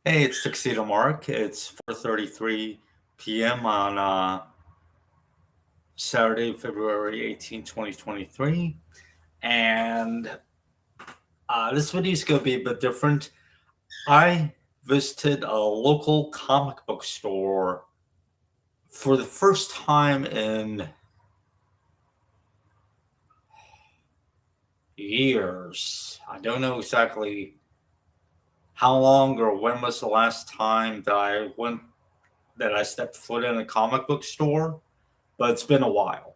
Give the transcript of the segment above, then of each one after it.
Hey, it's Tuxedo Mark. It's 4:33 p.m. on Saturday, February 18, 2023. And this video is going to be a bit different. I visited a local comic book store for the first time in years. I don't know exactly how long or when was the last time that I stepped foot in a comic book store, but it's been a while.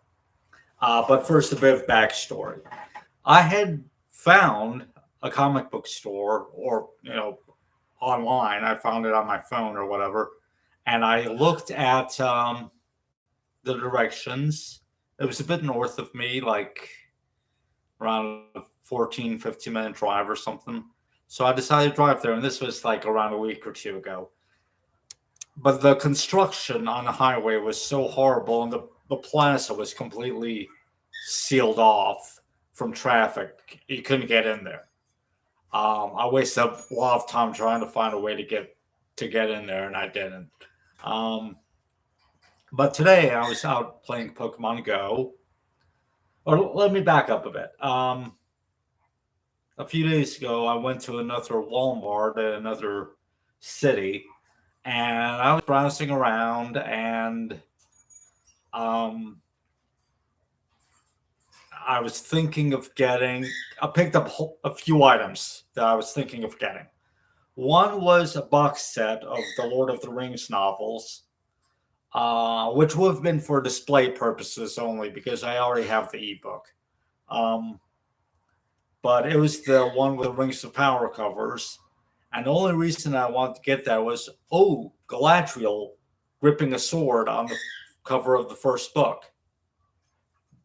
But first, a bit of backstory. I had found a comic book store, or online. I found it on my phone or whatever, and I looked at the directions. It was a bit north of me, like around a 14, 15-minute drive or something. So I decided to drive there, and this was like around a week or two ago. But the construction on the highway was so horrible, and the plaza was completely sealed off from traffic. You couldn't get in there. I wasted a lot of time trying to find a way to get in there, and I didn't. Um, but today I was out playing Pokemon Go. Or let me back up a bit. A few days ago, I went to another Walmart in another city, and I was browsing around, and um, I was thinking of getting. I picked up a few items that I was thinking of getting. One was a box set of the Lord of the Rings novels, which would have been for display purposes only because I already have the ebook. Um, but it was the one with the Rings of Power covers. And the only reason I wanted to get that was, oh, Galadriel gripping a sword on the cover of the first book.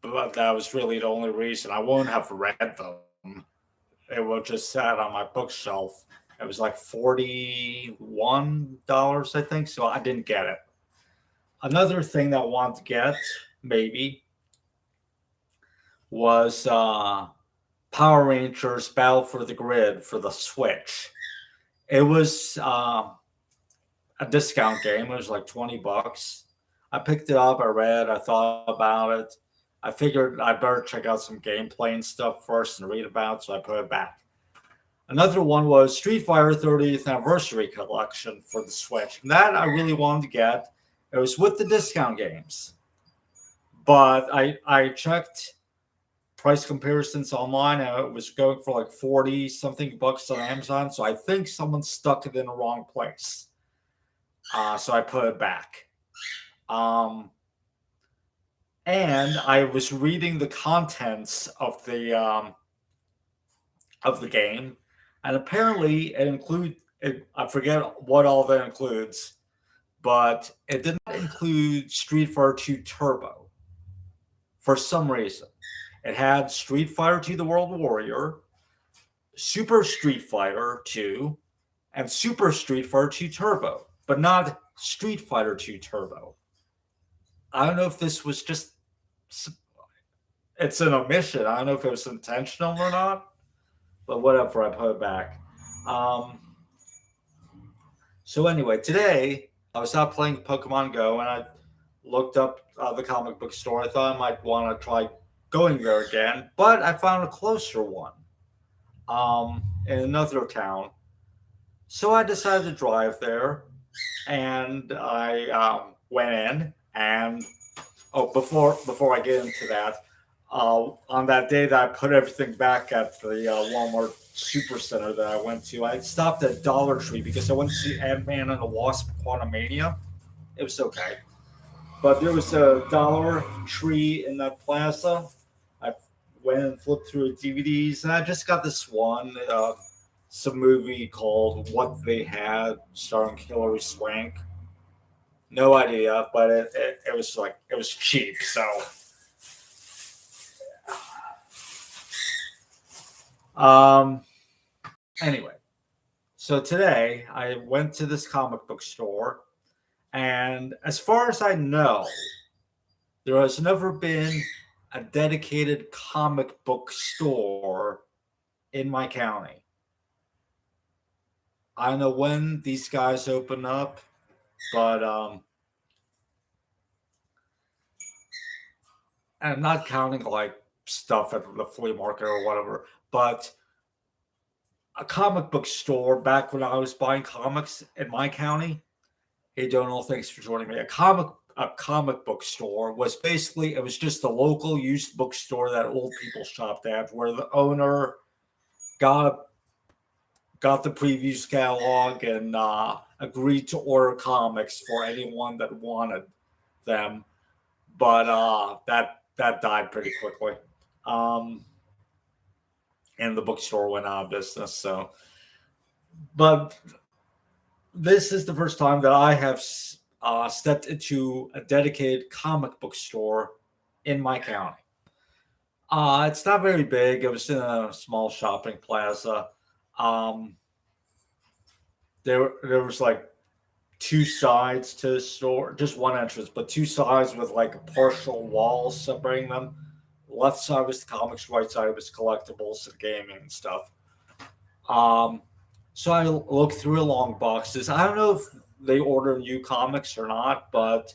But that was really the only reason. I wouldn't have read them. It was just sat on my bookshelf. It was like $41, I think. So I didn't get it. Another thing that I wanted to get, maybe, was Power Rangers Battle for the Grid for the Switch. It was a discount game. It was like $20. I picked it up, I read, I thought about it. I figured I better check out some gameplay and stuff first and read about it, so I put it back. Another one was Street Fighter 30th Anniversary Collection for the Switch. And that I really wanted to get. It was with the discount games. But I checked price comparisons online and it was going for like 40 something bucks on Amazon. So I think someone stuck it in the wrong place. So I put it back. Um, and I was reading the contents of the game, and apparently it include I forget what all that includes, but it did not include Street Fighter 2 Turbo for some reason. It had Street Fighter 2 The World Warrior, Super Street Fighter 2, and Super Street Fighter 2 Turbo, but not Street Fighter 2 Turbo. I don't know if this was just it's an omission. I don't know if it was intentional or not, but whatever. I put it back. Um, so anyway, today I was out playing Pokemon Go and I looked up the comic book store. I thought I might want to try going there again, but I found a closer one in another town. So I decided to drive there, and I went in. And oh, before I get into that, on that day that I put everything back at the Walmart Supercenter that I went to, I stopped at Dollar Tree because I went to see Ant Man and the Wasp: Quantumania. It was okay, but there was a Dollar Tree in that plaza. I went and flipped through the DVDs, and I just got this one. Some movie called What They Had, starring Hilary Swank. No idea, but it was like it was cheap. So um, anyway, so today I went to this comic book store, and as far as I know, there has never been a dedicated comic book store in my county. I don't know when these guys open up, but and I'm not counting like stuff at the flea market or whatever, but a comic book store back when I was buying comics in my county. Hey Donald, thanks for joining me. A comic book store was basically it was just a local used bookstore that old people shopped at, where the owner got got the previews catalog and agreed to order comics for anyone that wanted them. But that died pretty quickly, um, and the bookstore went out of business. So, but this is the first time that I have stepped into a dedicated comic book store in my county. It's not very big. It was in a small shopping plaza. Um, there was like two sides to the store, just one entrance, but two sides with like partial walls separating them. Left side was the comics, right side was collectibles and gaming and stuff. Um, so I looked through long boxes. I don't know if they order new comics or not, but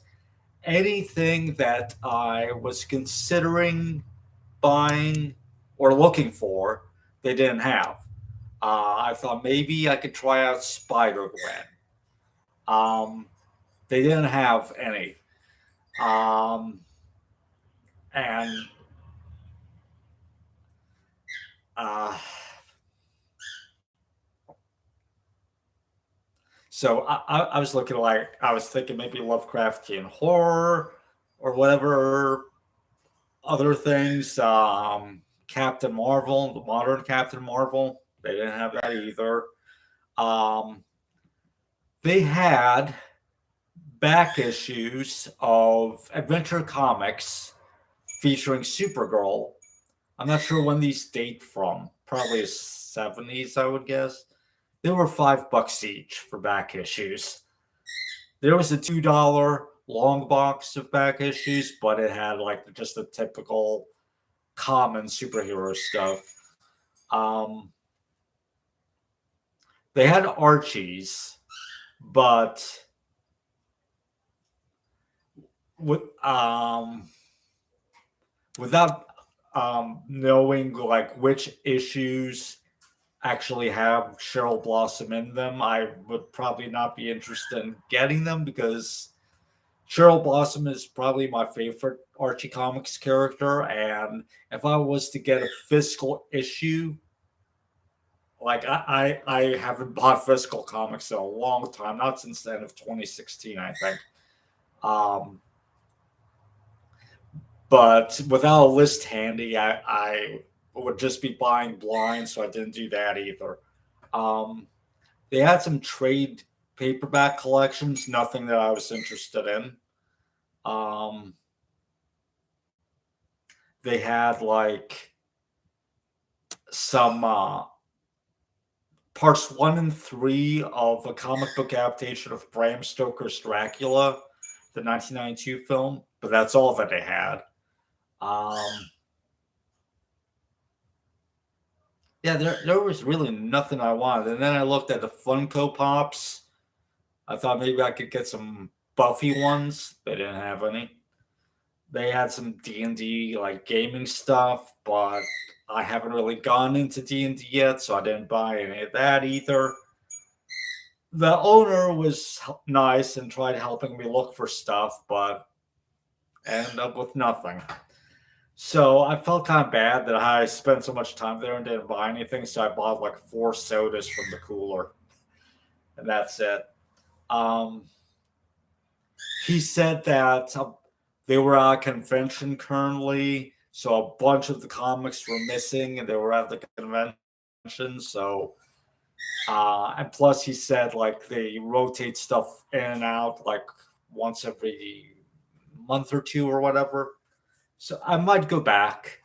anything that I was considering buying or looking for, they didn't have. I thought maybe I could try out Spider Gwen. Um, they didn't have any. Um, and uh, so I was looking like I was thinking maybe Lovecraftian horror or whatever other things. Captain Marvel, the modern Captain Marvel, they didn't have that either. Um, they had back issues of Adventure Comics featuring Supergirl. I'm not sure when these date from. Probably the 70s, I would guess. They were $5 each for back issues. There was a $2 long box of back issues, but it had like just the typical common superhero stuff. Um, they had Archies, but with without knowing like which issues actually have Cheryl Blossom in them, I would probably not be interested in getting them because Cheryl Blossom is probably my favorite Archie Comics character. And if I was to get a physical issue, like I haven't bought physical comics in a long time, not since the end of 2016, I think. Um, but without a list handy, I would just be buying blind, so I didn't do that either. Um, they had some trade paperback collections, nothing that I was interested in. Um, they had like some parts 1 and 3 of a comic book adaptation of Bram Stoker's Dracula, the 1992 film, but that's all that they had. Um, yeah, there was really nothing I wanted. And then I looked at the Funko Pops. I thought maybe I could get some Buffy ones. They didn't have any. They had some D&D like gaming stuff, but I haven't really gone into D&D yet, so I didn't buy any of that either. The owner was nice and tried helping me look for stuff, but ended up with nothing. So I felt kind of bad that I spent so much time there and didn't buy anything. So I bought like 4 sodas from the cooler, and that's it. Um, he said that they were at a convention currently, so a bunch of the comics were missing, and they were at the convention. So, and plus, he said like they rotate stuff in and out like once every month or two or whatever. So I might go back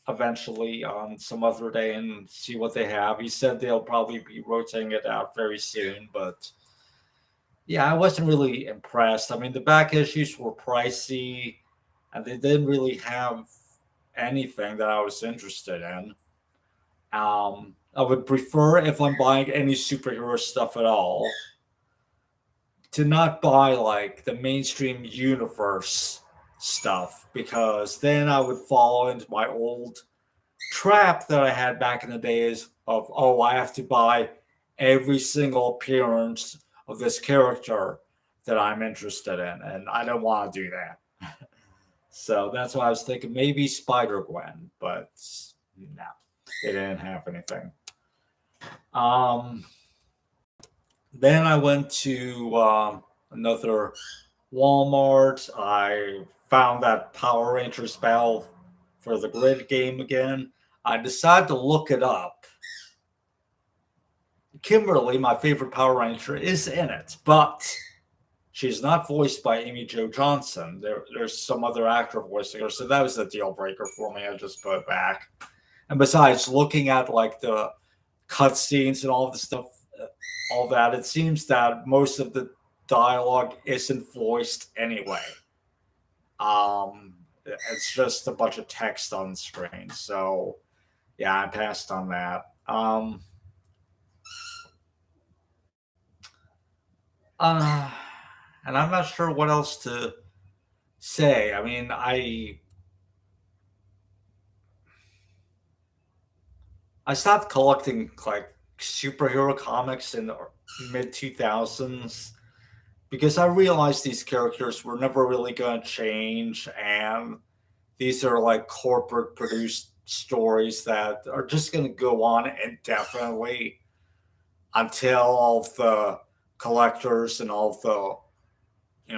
eventually on some other day and see what they have. He said they'll probably be rotating it out very soon, but yeah, I wasn't really impressed. I mean, the back issues were pricey and they didn't really have anything that I was interested in. I would prefer, if I'm buying any superhero stuff at all, to not buy like the mainstream universe stuff, because then I would fall into my old trap that I had back in the days of, oh, I have to buy every single appearance of this character that I'm interested in, and I don't want to do that. So that's why I was thinking maybe Spider Gwen, but no, they didn't have anything. Um, then I went to another Walmart. I found that Power Rangers Battle for the Grid game again. I decided to look it up. Kimberly, my favorite Power Ranger, is in it, but she's not voiced by Amy Jo Johnson. There's some other actor voicing her, so that was a deal breaker for me. I just put it back. And besides, looking at like the cutscenes and all the stuff, all that, it seems that most of the dialogue isn't voiced anyway. It's just a bunch of text on screen. So yeah, I passed on that. And I'm not sure what else to say. I mean, I stopped collecting like superhero comics in the mid 2000s because I realized these characters were never really going to change, and these are like corporate produced stories that are just going to go on indefinitely until all of the collectors and all of the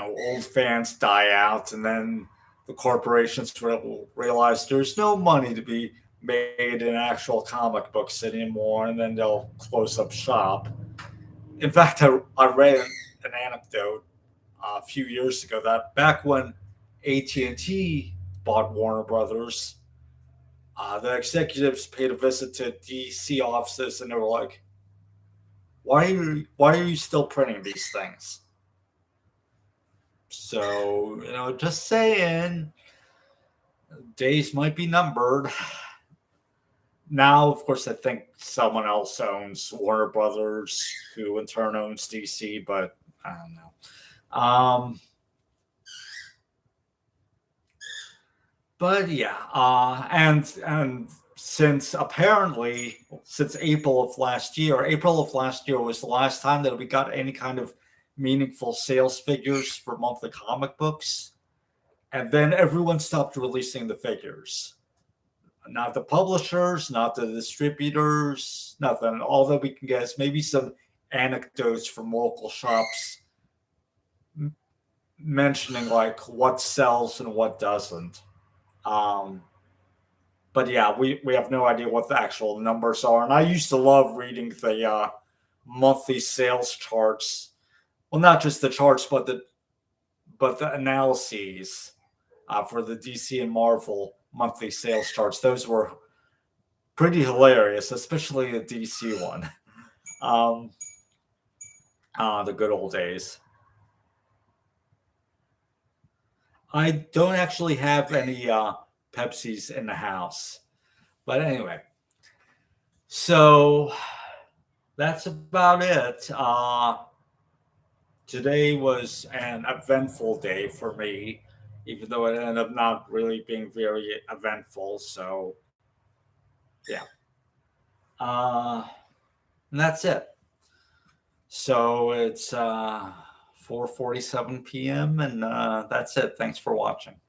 old fans die out, and then the corporations will realize there's no money to be made in actual comic books anymore, and then they'll close up shop. In fact, I read an anecdote a few years ago that back when AT&T bought Warner Brothers, the executives paid a visit to DC offices, and they were like, why are you still printing these things?" So, just saying, days might be numbered. Now, of course, I think someone else owns Warner Brothers, who in turn owns DC, but I don't know. But yeah, and since April of last year was the last time that we got any kind of meaningful sales figures for monthly comic books, and then everyone stopped releasing the figures. Not the publishers, not the distributors, nothing. All that we can get is maybe some anecdotes from local shops mentioning like what sells and what doesn't. But yeah, we have no idea what the actual numbers are. And I used to love reading the monthly sales charts. Well, not just the charts, but the analyses for the DC and Marvel monthly sales charts. Those were pretty hilarious, especially the DC one. The good old days. I don't actually have any Pepsis in the house. But anyway, so that's about it. Today was an eventful day for me, even though it ended up not really being very eventful. So, yeah. And that's it. So it's 4:47 p.m. and that's it. Thanks for watching.